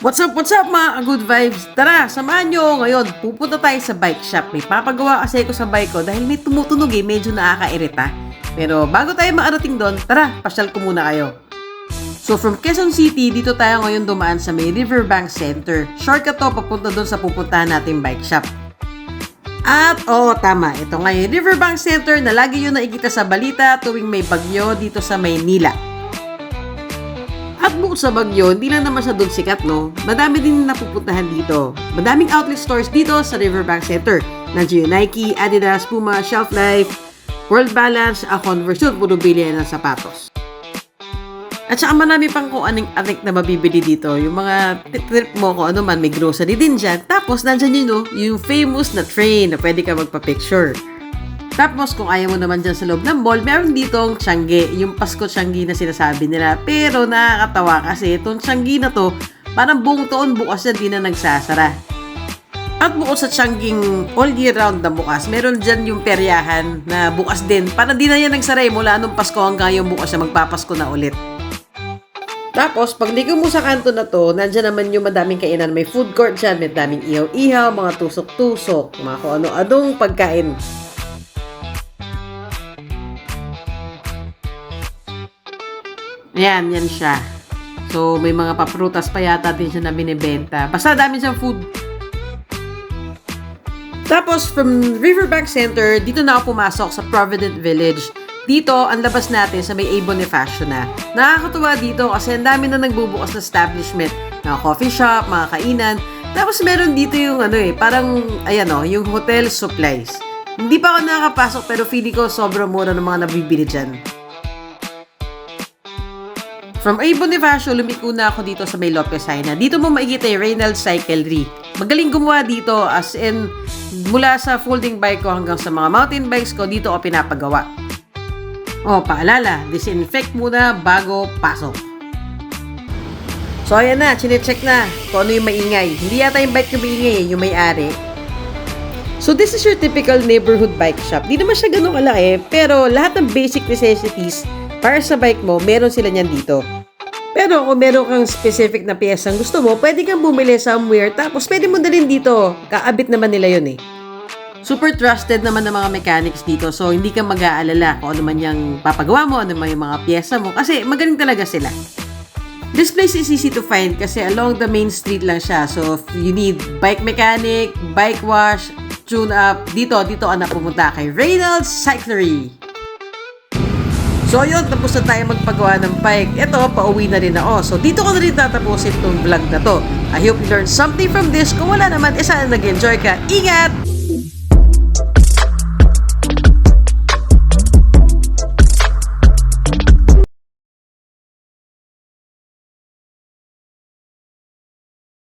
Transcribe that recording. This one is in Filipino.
What's up mga good vibes? Tara, samahan nyo ngayon. Pupunta tayo sa bike shop. May papagawa kasi ako sa bike ko dahil may tumutunog medyo nakakairita. Pero bago tayo maarating doon, tara, pasyal ko muna kayo. So from Quezon City, dito tayo ngayon dumaan sa may Riverbank Center. Shortcut to papunta doon sa pupuntahan nating bike shop. At oo, tama. Ito nga yung Riverbank Center na lagi yun nakikita sa balita tuwing may bagyo dito sa Maynila. At bukod sa bagyo, hindi lang naman siya doon sikat, no? Madami din napupuntahan dito. Madaming outlet stores dito sa Riverbank Center. Nandiyo yung Nike, Adidas, Puma, Shelf Life, World Balance, Converse, yun, puro bili ng sapatos. At saka marami pang kung aning na mabibili dito. Yung mga trip mo kung ano man, may grocery din dyan. Tapos, nandyan yun, no? Yung famous na train na pwede ka magpa-picture. Tapos, kung ayaw mo naman dyan sa loob ng mall, meron ditong Tiangge, yung Pasko Tiangge na sinasabi nila. Pero nakakatawa kasi itong Tiangge na to, parang buong taon bukas na di na nagsasara. At bukod sa Tianggeng all year round na bukas, meron dyan yung peryahan na bukas din. Parang di na yan nagsara mula nung Pasko hanggang yung bukas na magpapasko na ulit. Tapos, pag ligaw mo sa kanto na to, nandyan naman yung madaming kainan. May food court dyan, may daming ihaw-ihaw, mga tusok-tusok, mga kung ano-anong pagkain. Ayan, yan siya. So, may mga paprutas pa yata din siya na binibenta. Basta dami siyang food. Tapos, from Riverbank Center, dito na ako pumasok sa Provident Village. Dito, ang labas natin sa may A. Bonifacio na. Nakakatuwa dito kasi ang dami na nagbubukas na establishment. Mga coffee shop, mga kainan. Tapos, meron dito yung parang, yung hotel supplies. Hindi pa ako nakakapasok pero feeling ko sobrang mura ng mga nabibili dyan. From A. Bonifacio, lumiko na ako dito sa may Lopez Haina. Dito mo makikita yung Reynolds Cyclery. Magaling gumawa dito as in mula sa folding bike ko hanggang sa mga mountain bikes ko, dito ako pinapagawa. Paalala, disinfect muna bago pasok. So ayan na, chinecheck na kung ano yung maingay. Hindi yata yung bike yung maingay, yung may-ari. So this is your typical neighborhood bike shop. Di naman siya ganun kalaki, pero lahat ng basic necessities para sa bike mo, meron sila niyan dito. Pero kung meron kang specific na piyesang gusto mo, pwede kang bumili somewhere, tapos pwede mo dalhin dito. Kaabit naman nila yun . Super trusted naman ng mga mechanics dito, so hindi ka mag-aalala kung ano man yung papagawa mo, ano man yung mga piyesa mo, kasi magaling talaga sila. This place is easy to find kasi along the main street lang siya. So if you need bike mechanic, bike wash, tune up, dito ka na pumunta kay Reynolds Cyclery. So yun, tapos na tayo magpagawa ng bike. Ito, pauwi na rin ako. So dito ko na rin tatapusin itong vlog na to. I hope you learned something from this. Kung wala naman, sana nag-enjoy ka. Ingat!